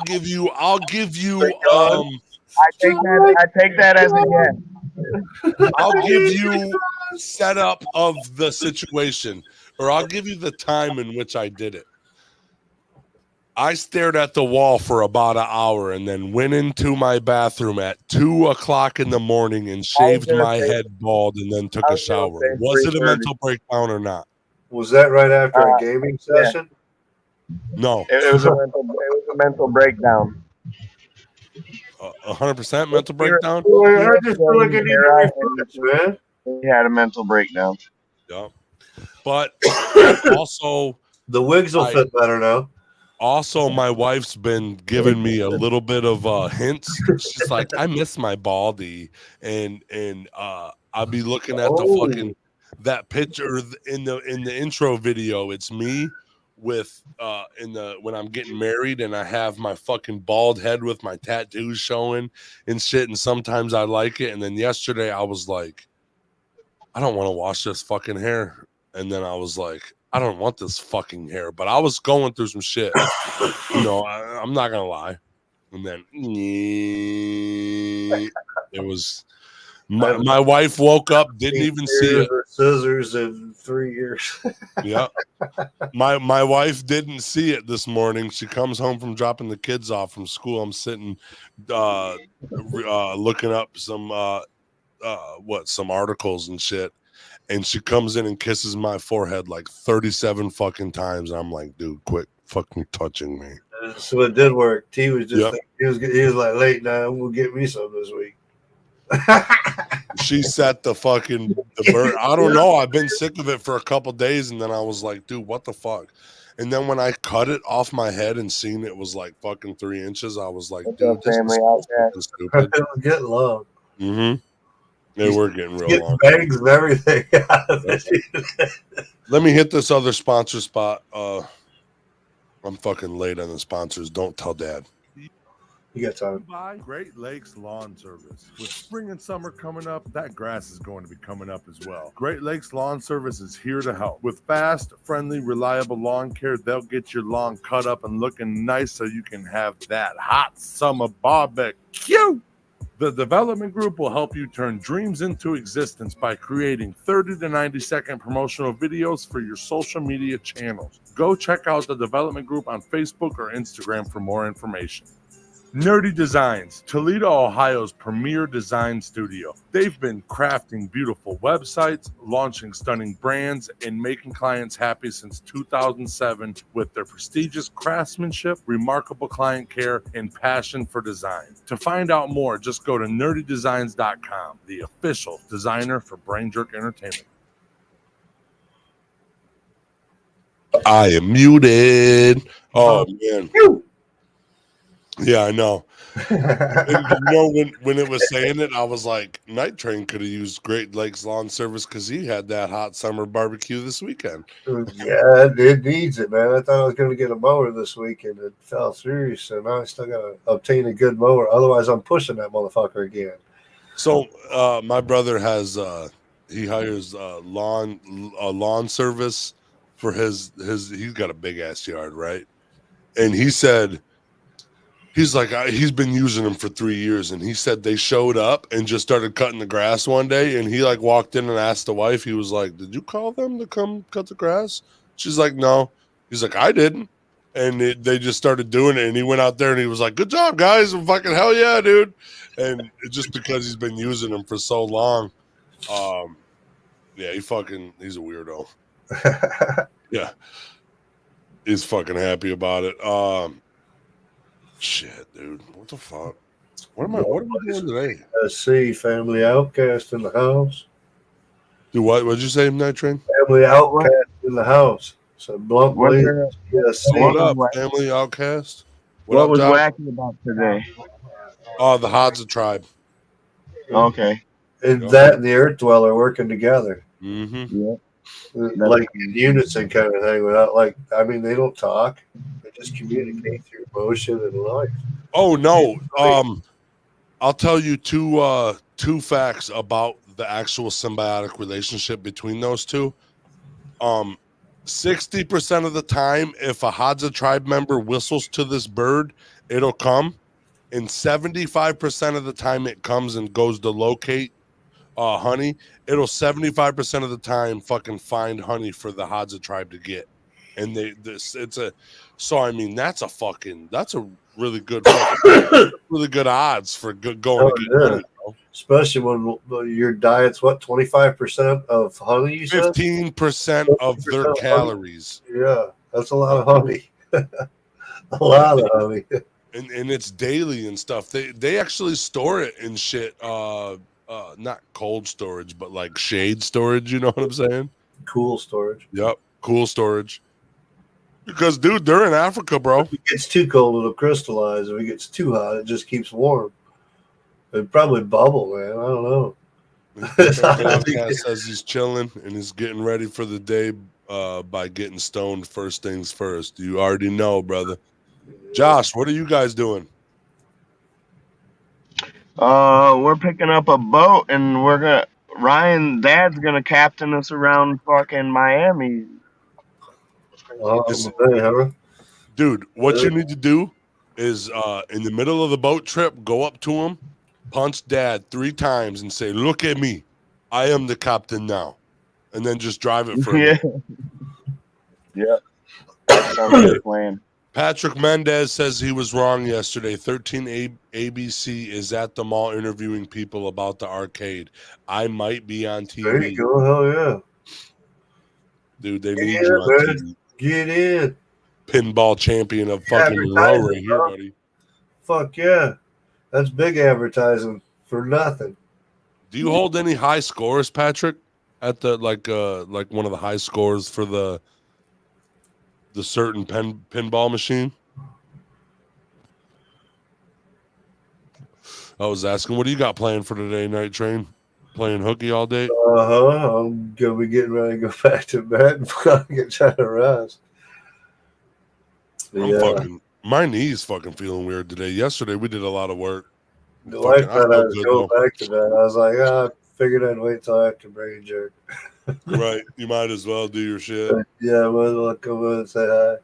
give you. I take that as a yes. I'll give you setup of the situation, or I'll give you the time in which I did it. I stared at the wall for about an hour and then went into my bathroom at 2:00 in the morning and shaved my head bald and then took a shower. Was it a mental breakdown or not? Was that right after a gaming session? No. It was a mental breakdown. 100% mental breakdown? I just feel like I need to refresh, man. He had a mental breakdown. Yeah. But also, the wigs will fit better now. Also, my wife's been giving me a little bit of hints. She's like, I miss my baldy, and I'll be looking at that picture in the intro video, it's me with when I'm getting married and I have my fucking bald head with my tattoos showing and shit, and sometimes I like it. And then yesterday I was like, I don't want to wash this fucking hair. And then I was like, I don't want this fucking hair. But I was going through some shit. I'm not gonna lie. And then it was my wife woke up, didn't even see it. Scissors in 3 years. Yeah. My wife didn't see it this morning. She comes home from dropping the kids off from school. I'm sitting looking up some articles and shit. And she comes in and kisses my forehead like 37 fucking times. I'm like, dude, quit fucking touching me. So it did work. T was just he was like, late now, we'll get me some this week. She set the bird. I don't know. I've been sick of it for a couple days, and then I was like, dude, what the fuck? And then when I cut it off my head and seen it was like fucking 3 inches, I was like, dude, this is fucking stupid. It was getting long. Mm-hmm. They were getting real long. Bags and everything. Let me hit this other sponsor spot. I'm fucking late on the sponsors. Don't tell Dad. You got time. By Great Lakes Lawn Service. With spring and summer coming up, that grass is going to be coming up as well. Great Lakes Lawn Service is here to help. With fast, friendly, reliable lawn care, they'll get your lawn cut up and looking nice so you can have that hot summer barbecue. The development group will help you turn dreams into existence by creating 30 to 90-second promotional videos for your social media channels. Go check out the development group on Facebook or Instagram for more information. Nerdy Designs, Toledo, Ohio's premier design studio. They've been crafting beautiful websites, launching stunning brands, and making clients happy since 2007 with their prestigious craftsmanship, remarkable client care, and passion for design. To find out more, just go to nerdydesigns.com, the official designer for Brain Jerk Entertainment. I am muted. Oh, man. Yeah, I know. And, when it was saying it, I was like, Night Train could have used Great Lakes Lawn Service because he had that hot summer barbecue this weekend. Yeah, it needs it, man. I thought I was going to get a mower this week and it fell through, so now I still got to obtain a good mower. Otherwise, I'm pushing that motherfucker again. So my brother has he hires lawn service for his he's got a big ass yard, right? And he said he's like he's been using them for 3 years, and he said they showed up and just started cutting the grass one day, and he like walked in and asked the wife. He was like, "Did you call them to come cut the grass?" She's like, "No." He's like, "I didn't." And they just started doing it, and he went out there and he was like, "Good job, guys!" And fucking hell yeah, dude. And just because he's been using them for so long, yeah, he's a weirdo. Yeah, he's fucking happy about it. Shit, dude, what the fuck? What am I doing today? Let's see, family outcast in the house. Do what? What'd you say, Night Train? Family outcast in the house. So bluntly, yes. What up, family outcast? What up, was Doc? Wacky about today? Oh, the Hadza tribe. Okay. And that and the Earth Dweller working together. Mm-hmm. Yeah. Like in unison kind of thing. Without they don't talk. They just communicate through emotion and life. Oh no. I'll tell you two facts about the actual symbiotic relationship between those two. 60% of the time, if a Hadza tribe member whistles to this bird, it'll come. And 75% of the time it comes and goes to locate honey, it'll 75% of the time fucking find honey for the Hadza tribe to get. And that's a really good really good odds for going to get honey, bro. Especially when your diet's 25% of honey, you said? 15% of their calories. Yeah, that's a lot of honey. A lot of honey. And it's daily and stuff. They actually store it in shit. Not cold storage, but like shade storage. You know what I'm saying? Cool storage. Yep, cool storage. Because, dude, they're in Africa, bro. If it gets too cold, it'll crystallize. If it gets too hot, it just keeps warm. It'd probably bubble, man. I don't know. Podcast says he's chilling and he's getting ready for the day by getting stoned first things first. You already know, brother. Josh, what are you guys doing? We're picking up a boat and Ryan Dad's gonna captain us around fucking Miami. Dude, what you need to do is in the middle of the boat trip, go up to him, punch Dad 3 times and say, "Look at me. I am the captain now." And then just drive it for Yeah. Yeah. That sounds like a plan. Patrick Mendez says he was wrong yesterday. 13 ABC is at the mall interviewing people about the arcade. I might be on TV. There you go. Hell yeah. Dude, they need you on TV. Get in. Pinball champion of fucking Monroe right here, buddy. Fuck yeah. That's big advertising for nothing. Do you hold any high scores, Patrick? At the like one of the high scores for the certain pinball machine? I was asking, what do you got planned for today, Night Train? Playing hooky all day? I'm gonna be getting ready to go back to bed and fucking try to rest. My knee's fucking feeling weird today. Yesterday we did a lot of work. The wife thought I was going back to bed. I was like, I figured I'd wait till after brain jerk. Right, you might as well do your shit. Yeah, might as well come in and say hi.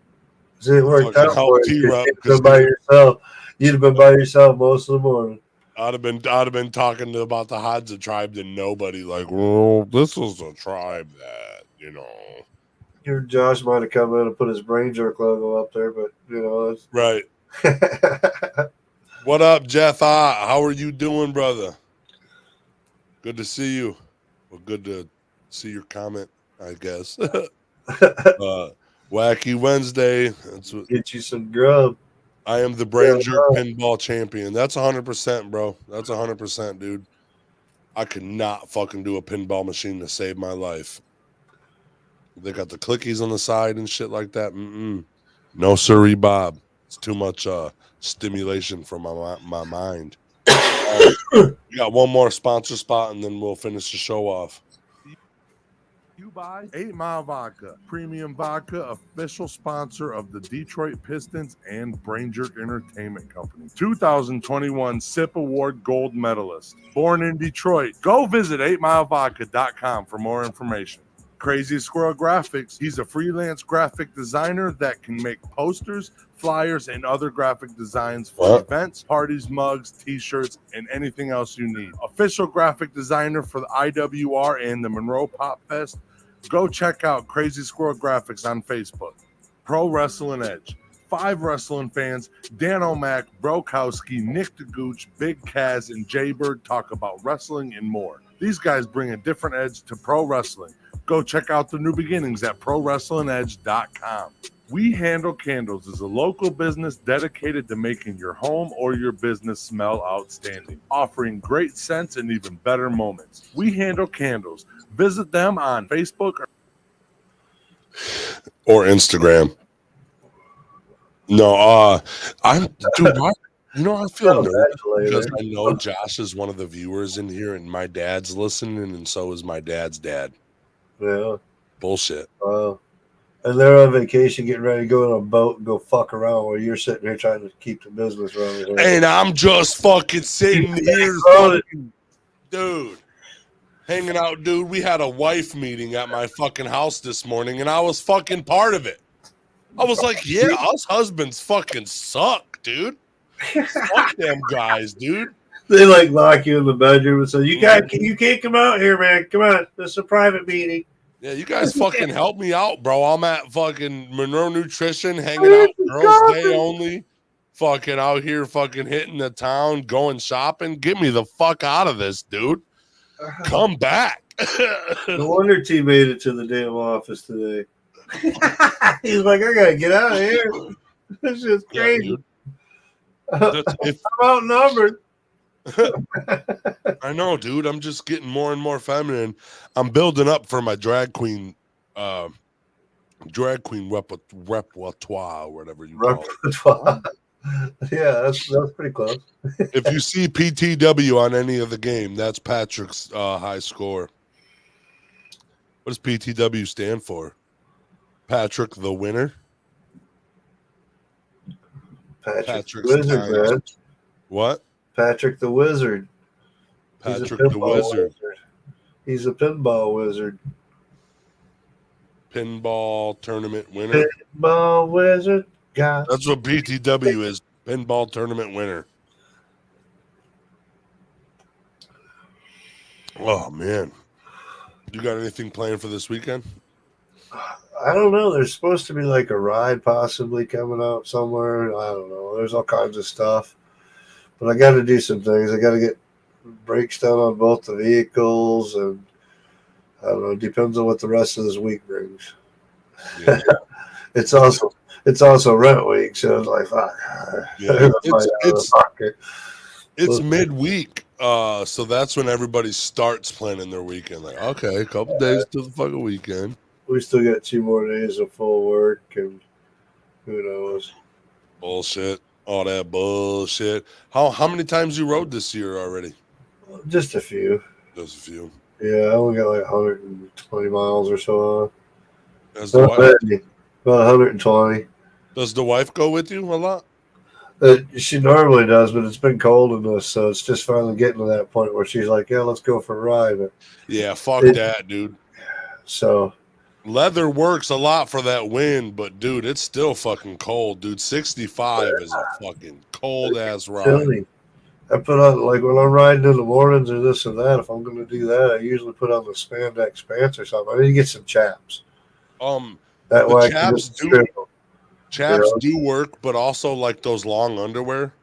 See, it worked out for you. You'd been by yourself. You'd have been by yourself most of the morning. I'd have been talking about the Hadza tribe to nobody. Like, well, this is a tribe that Your Josh might have come in and put his brain jerk logo up there, but it's right. What up, Jeff? How are you doing, brother? Good to see you. Well, good to see your comment, I guess. Wacky Wednesday. Get you some grub. I am the brain jerk pinball champion. That's 100%, bro. That's 100%, dude. I could not fucking do a pinball machine to save my life. They got the clickies on the side and shit like that. No siree, Bob. It's too much stimulation for my mind. We got one more sponsor spot and then we'll finish the show off. You buy 8 Mile Vodka, premium vodka, official sponsor of the Detroit Pistons and Brain Jerk Entertainment Company. 2021 SIP Award gold medalist. Born in Detroit. Go visit 8milevodka.com for more information. Crazy Squirrel Graphics. He's a freelance graphic designer that can make posters, flyers, and other graphic designs for events, parties, mugs, t-shirts, and anything else you need. Official graphic designer for the IWR and the Monroe Pop Fest. Go check out Crazy Squirrel Graphics on Facebook. Pro Wrestling Edge. 5 wrestling fans, Dan O'Mac, Brokowski, Nick DeGooch, Big Kaz, and Jaybird talk about wrestling and more. These guys bring a different edge to pro wrestling. Go check out the new beginnings at ProWrestlingEdge.com. We Handle Candles is a local business dedicated to making your home or your business smell outstanding, offering great scents and even better moments. We Handle Candles. Visit them on Facebook or Instagram. No, I feel nervous because I know Josh is one of the viewers in here, and my dad's listening, and so is my dad's dad. Yeah. Bullshit. Wow. And they're on vacation, getting ready to go on a boat and go fuck around while you're sitting here trying to keep the business running. And I'm just fucking sitting here, dude, hanging out, dude. We had a wife meeting at my fucking house this morning, and I was fucking part of it. I was like, yeah, us husbands fucking suck, dude. Fuck them guys, dude. They like lock you in the bedroom and say, you can't come out here, man. Come on. This is a private meeting. Yeah, you guys fucking help me out, bro. I'm at fucking Monroe Nutrition, hanging out girls day only. Fucking out here fucking hitting the town, going shopping. Get me the fuck out of this, dude. Come back. No wonder T made it to the damn office today. He's like, I gotta get out of here. This is crazy. Yeah, I'm outnumbered. I know, dude. I'm just getting more and more feminine. I'm building up for my drag queen repertoire, or whatever you call it. Yeah, that's pretty close. If you see PTW on any of the game, that's Patrick's high score. What does PTW stand for? Patrick the winner. Patrick the Patrick's Wizard, times. man. What? Patrick the Wizard. Patrick the Wizard. He's a pinball wizard. Pinball tournament winner. Pinball wizard. God. That's what PTW is. Pinball tournament winner. Oh man. You got anything planned for this weekend? I don't know. There's supposed to be like a ride possibly coming up somewhere. I don't know. There's all kinds of stuff. But I got to do some things. I got to get brakes done on both the vehicles, and I don't know. It depends on what the rest of this week brings. Yeah. It's also rent week, so it's like fuck. Yeah. It's midweek, so that's when everybody starts planning their weekend. Like, okay, a couple days to the fucking weekend. We still got 2 more days of full work, and who knows? Bullshit. All that bullshit. How many times you rode this year already? Just a few. Just a few. Yeah, I only got like 120 miles or so on. Does the wife, about 120. Does the wife go with you a lot? She normally does, but it's been cold in this, so it's just finally getting to that point where she's like, "Yeah, let's go for a ride." But yeah, fuck that, dude. So leather works a lot for that wind, but dude, it's still fucking cold, dude. 65 is a fucking cold ass ride. Chilly. I put on, like, when I'm riding in the mornings or this or that, if I'm going to do that, I usually put on the spandex pants or something. I need to get some chaps. That way chaps do work, but also like those long underwear,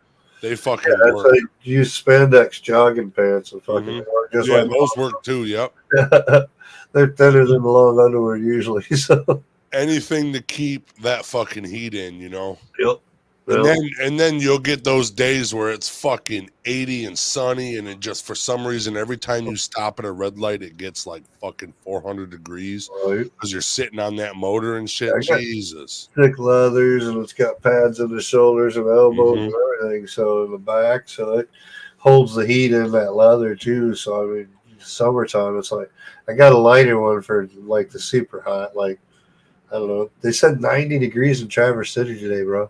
they fucking work. Like, use spandex jogging pants and fucking work. Just yeah, like those work too. Yep. They're thinner than the long underwear usually. So anything to keep that fucking heat in, you know. Yep. And then you'll get those days where it's fucking 80 and sunny, and it just, for some reason, every time you stop at a red light, it gets like fucking 400 degrees because you're sitting on that motor and shit. Jesus. Thick leathers, and it's got pads in the shoulders and elbows and everything. So in the back, so it holds the heat in that leather too. So I mean, summertime, it's like I got a lighter one for like the super hot. Like, I don't know. They said 90 degrees in Traverse City today, bro.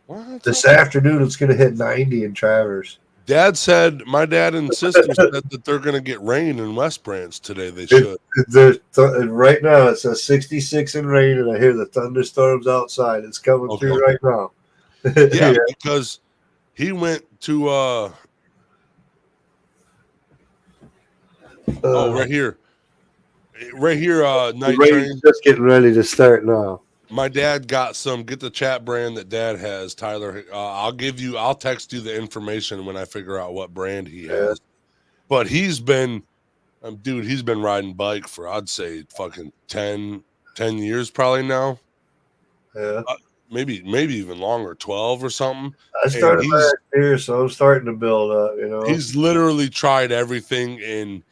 What? This afternoon, it's going to hit 90 in Traverse. Dad said, my dad and sister said that they're going to get rain in West Branch today. They should. Right now, it says 66 and rain, and I hear the thunderstorms outside. It's coming through right now. Yeah, because he went to right here. Night train. Just getting ready to start now. My dad got some. Get the chat brand that Dad has, Tyler. I'll text you the information when I figure out what brand he has. But he's been, he's been riding bike for, I'd say, fucking 10 years probably now. Yeah. Maybe even longer, 12 or something. I started last year, so I'm starting to build up, you know. He's literally tried everything, and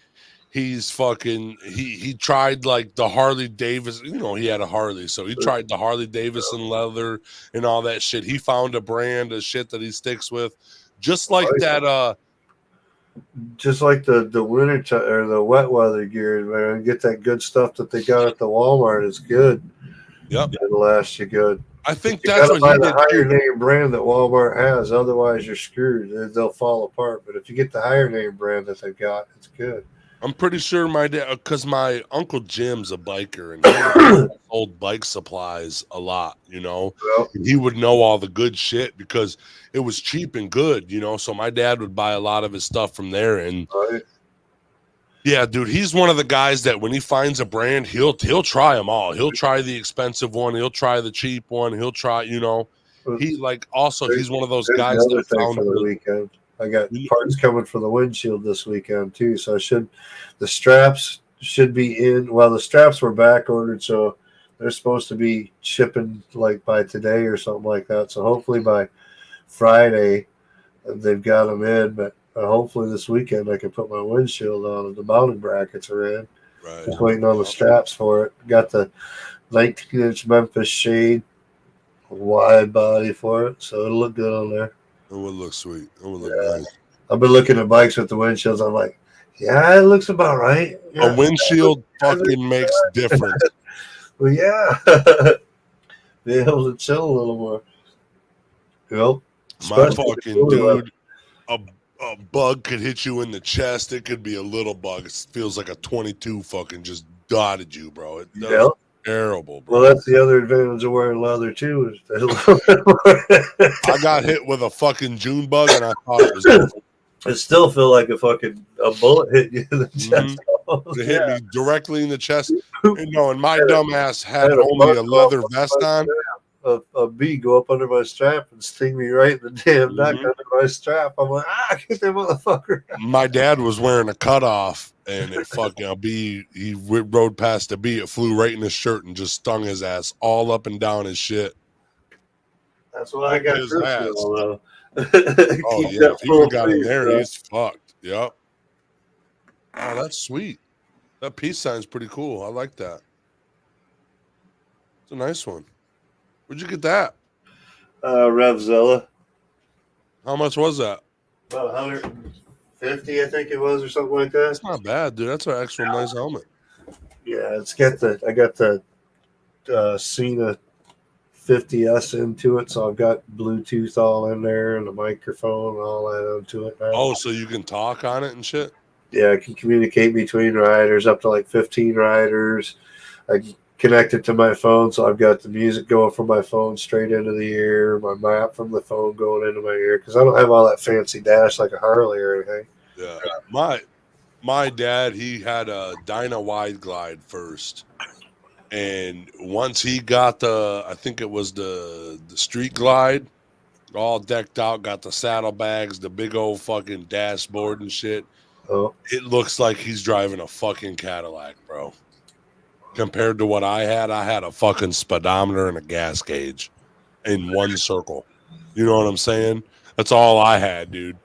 he's fucking he tried like the Harley Davidson, you know, he had a Harley, so he tried the Harley Davidson leather and all that shit. He found a brand of shit that he sticks with, just like that just like the winter or the wet weather gear, man. Get that good stuff that they got at the Walmart. It's good. Yep, it'll last you good. I think that's what he did. Higher name brand that Walmart has, otherwise you're screwed. They'll fall apart. But if you get the higher name brand that they've got, it's good. I'm pretty sure my dad, because my Uncle Jim's a biker and he sold bike supplies a lot, you know. And he would know all the good shit because it was cheap and good, you know. So my dad would buy a lot of his stuff from there. And yeah, dude, he's one of the guys that when he finds a brand, he'll try them all. He'll try the expensive one. He'll try the cheap one. He'll try, you know. He he's one of those guys that found for the weekend. I got parts coming for the windshield this weekend too, so the straps should be in. Well, the straps were back ordered, so they're supposed to be shipping like by today or something like that. So hopefully by Friday they've got them in. But hopefully this weekend I can put my windshield on and the mounting brackets are in. Right. Just waiting on the straps for it. Got the 19-inch Memphis shade wide body for it, so it'll look good on there. It would look sweet. It would look nice. I've been looking at bikes with the windshields. I'm like, yeah, it looks about right. Yeah, a windshield fucking makes difference. Well, yeah. Be able to chill a little more. Yep. My fucking dude, a bug could hit you in the chest. It could be a little bug. It feels like a 22 fucking just dotted you, bro. That's terrible, bro. Well, that's the other advantage of wearing leather too. I got hit with a fucking June bug, and I thought it was over. It still feel like a bullet hit you in the chest. It hit me directly in the chest. And my dumb ass had only a leather vest on. A bee go up under my strap and sting me right in the damn neck under my strap. I'm like, get that motherfucker. My dad was wearing a cutoff, and it fucking a bee. He rode past a bee. It flew right in his shirt and just stung his ass all up and down his shit. That's why I got his ass. Oh yeah, if he would got in there, he's fucked. Yep. Oh, that's sweet. That peace sign's pretty cool. I like that. It's a nice one. Where'd you get that? Revzilla. How much was that? About 150, I think it was, or something like that. That's not bad, dude. That's an actual nice helmet. Yeah, I got the Cena 50S into it, so I've got Bluetooth all in there and the microphone and all that onto it now. Oh, so you can talk on it and shit? Yeah, I can communicate between riders, up to like 15 riders. I can connect it to my phone, so I've got the music going from my phone straight into the ear, my map from the phone going into my ear, because I don't have all that fancy dash like a Harley or anything. Yeah, my dad, he had a Dyna Wide Glide first, and once he got I think it was the Street Glide, all decked out, got the saddlebags, the big old fucking dashboard and shit. Oh, it looks like he's driving a fucking Cadillac, bro. Compared to what I had a fucking speedometer and a gas gauge in one circle. You know what I'm saying? That's all I had, dude. I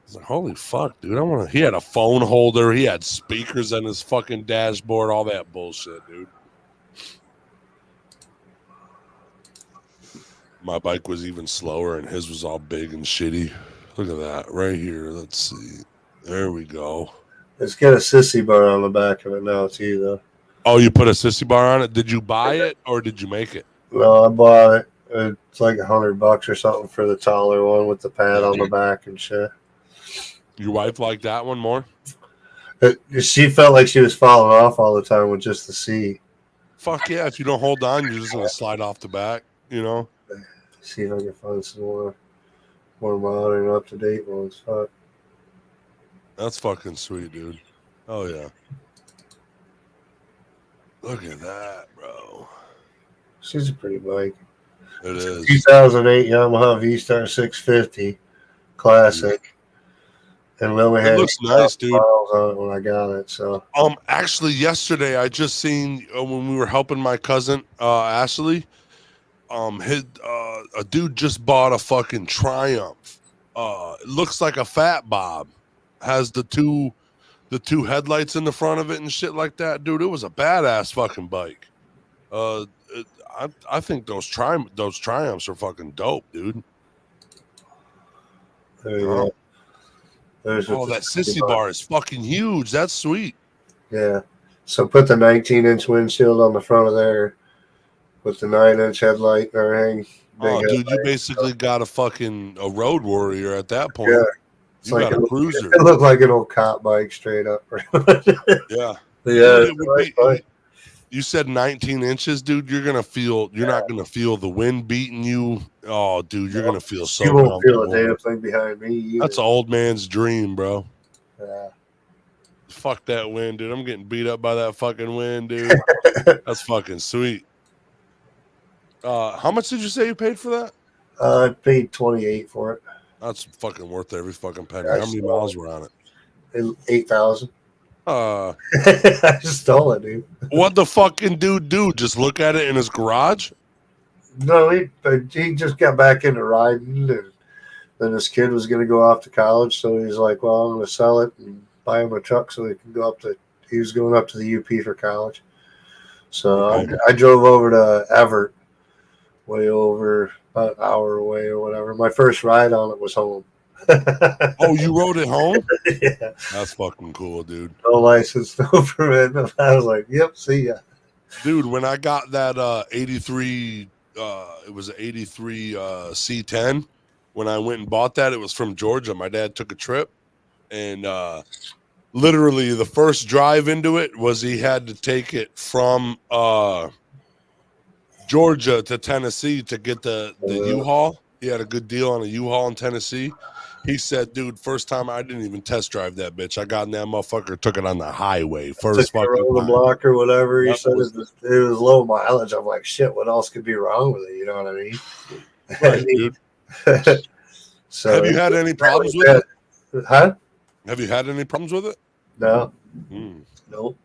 was like, holy fuck, dude. He had a phone holder, he had speakers on his fucking dashboard, all that bullshit, dude. My bike was even slower and his was all big and shitty. Look at that right here. Let's see. There we go. It's got a sissy bar on the back of it now too, though. Oh, you put a sissy bar on it? Did you buy it or did you make it? No, I bought it. It's like $100 or something for the taller one with the pad on the back and shit. Your wife liked that one more? She felt like she was falling off all the time with just the seat. Fuck yeah. If you don't hold on, you're just going to slide off the back, you know? See if I can find some more modern, up-to-date ones. Fuck. That's fucking sweet, dude. Oh, yeah. Look at that, bro. She's a pretty bike. It is. 2008 Yamaha V-Star 650 Classic. And we only had looks nice, dude. miles on it when I got it. So actually yesterday I just seen when we were helping my cousin Ashley, a dude just bought a fucking Triumph. It looks like a Fat Bob. Has the two headlights in the front of it and shit like that, dude. It was a badass fucking bike. I think those Triumphs are fucking dope, dude. there you go. That sissy bar is fucking huge. That's sweet. Yeah. So put the 19-inch windshield on the front of there with the 9-inch headlight and everything. Oh, dude, you basically got a road warrior at that point. Yeah. You got a cruiser. It looked like an old cop bike straight up. Yeah. Yeah. You said 19 inches, dude. You're not gonna feel the wind beating you. Oh, dude, you're gonna feel so. You won't feel a damn thing behind me either. That's an old man's dream, bro. Yeah. Fuck that wind, dude. I'm getting beat up by that fucking wind, dude. That's fucking sweet. How much did you say you paid for that? I paid $28 for it. That's fucking worth every fucking penny. How many miles were on it? 8,000. I just stole it, dude. What the fucking dude do? Just look at it in his garage? No, he just got back into riding, and then his kid was going to go off to college, so he's like, well, I'm going to sell it and buy him a truck so he can go up to, he was going up to the UP for college. So I drove over to Everett way over about an hour away or whatever. My first ride on it was home. Oh, you rode it home? Yeah. That's fucking cool, dude. No license, no permit. No, I was like, yep, see ya. Dude, when I got that 83, it was an 83 C10. When I went and bought that, it was from Georgia. My dad took a trip, and literally the first drive into it was he had to take it from Georgia to Tennessee to get the U-Haul. He had a good deal on a U-Haul in Tennessee. He said, dude, first time I didn't even test drive that bitch. I got in that motherfucker, took it on the highway. First Took fucking the time. block or whatever. He That said was it was low mileage. I'm like, shit, what else could be wrong with it? You know what I mean? right, dude. So Have you had any problems with it? Huh? Have you had any problems with it? No. Mm. Nope.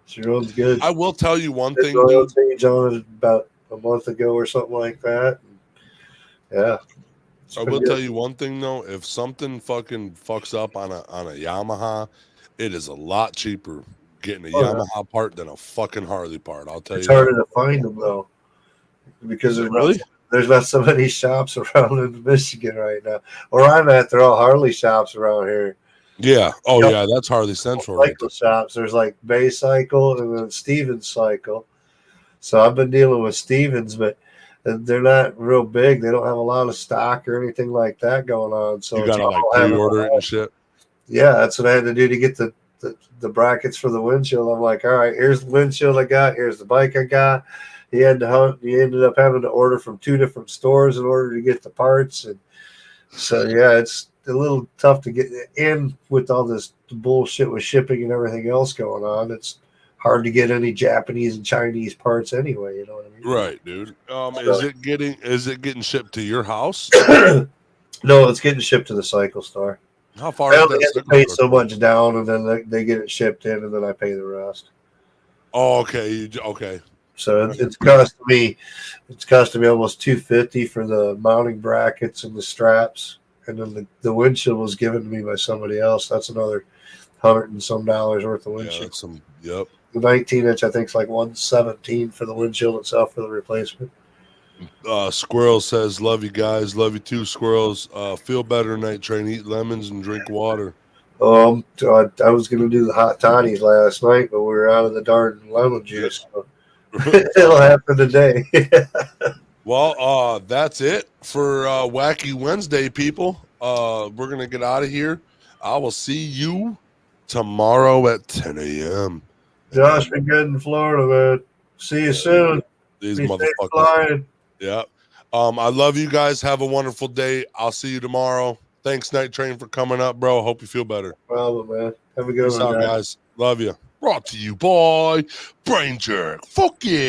She runs good. I will tell you one Did thing, oil dude. change on it about a month ago or something like that. Yeah. I will tell you one thing though. If something fucking fucks up on a Yamaha, it is a lot cheaper getting a Yamaha part than a fucking Harley part. I'll tell It's you harder that. to find them though, because Really? there's not so many shops around in Michigan right now. Where I'm at, they're all Harley shops around here. Yeah. Oh yeah, that's Harley Central right Cycle there. shops. There's like Bay Cycle and then Stevens Cycle. So I've been dealing with Stevens, but they're not real big. They don't have a lot of stock or anything like that going on. So You it's gotta like all having pre-order it and shit. Yeah, that's what I had to do to get the brackets for the windshield. I'm like, all right, here's the windshield I got. Here's the bike I got. He ended up having to order from 2 different stores in order to get the parts. And so, yeah, it's a little tough to get in with all this bullshit with shipping and everything else going on. It's hard to get any Japanese and Chinese parts anyway. You know what I mean? Right, dude. Is it getting shipped to your house? No, it's getting shipped to the cycle store. How far I is only that? have to pay so much down, and then they get it shipped in, and then I pay the rest. Oh, okay. Okay. So it's costing me almost $250 for the mounting brackets and the straps, and then the windshield was given to me by somebody else. That's another $100 and some worth of windshield. Yep. The 19-inch I think is like $117 for the windshield itself for the replacement. Squirrel says, "Love you guys, love you too, Squirrels. Feel better Night Train. Eat lemons and drink water." I was gonna do the hot toddies last night, but we were out of the darn lemon juice. So it'll happen today. Well, that's it for Wacky Wednesday, people. We're gonna get out of here. I will see you tomorrow at 10 a.m. Josh, be good in Florida, man. See you soon. These be safe motherfuckers. flying. Yeah. I love you guys. Have a wonderful day. I'll see you tomorrow. Thanks, Night Train, for coming up, bro. Hope you feel better. No problem, man. Have a good Peace one, out, guys. Love you. Brought to you by Brain Jerk. Fuck yeah.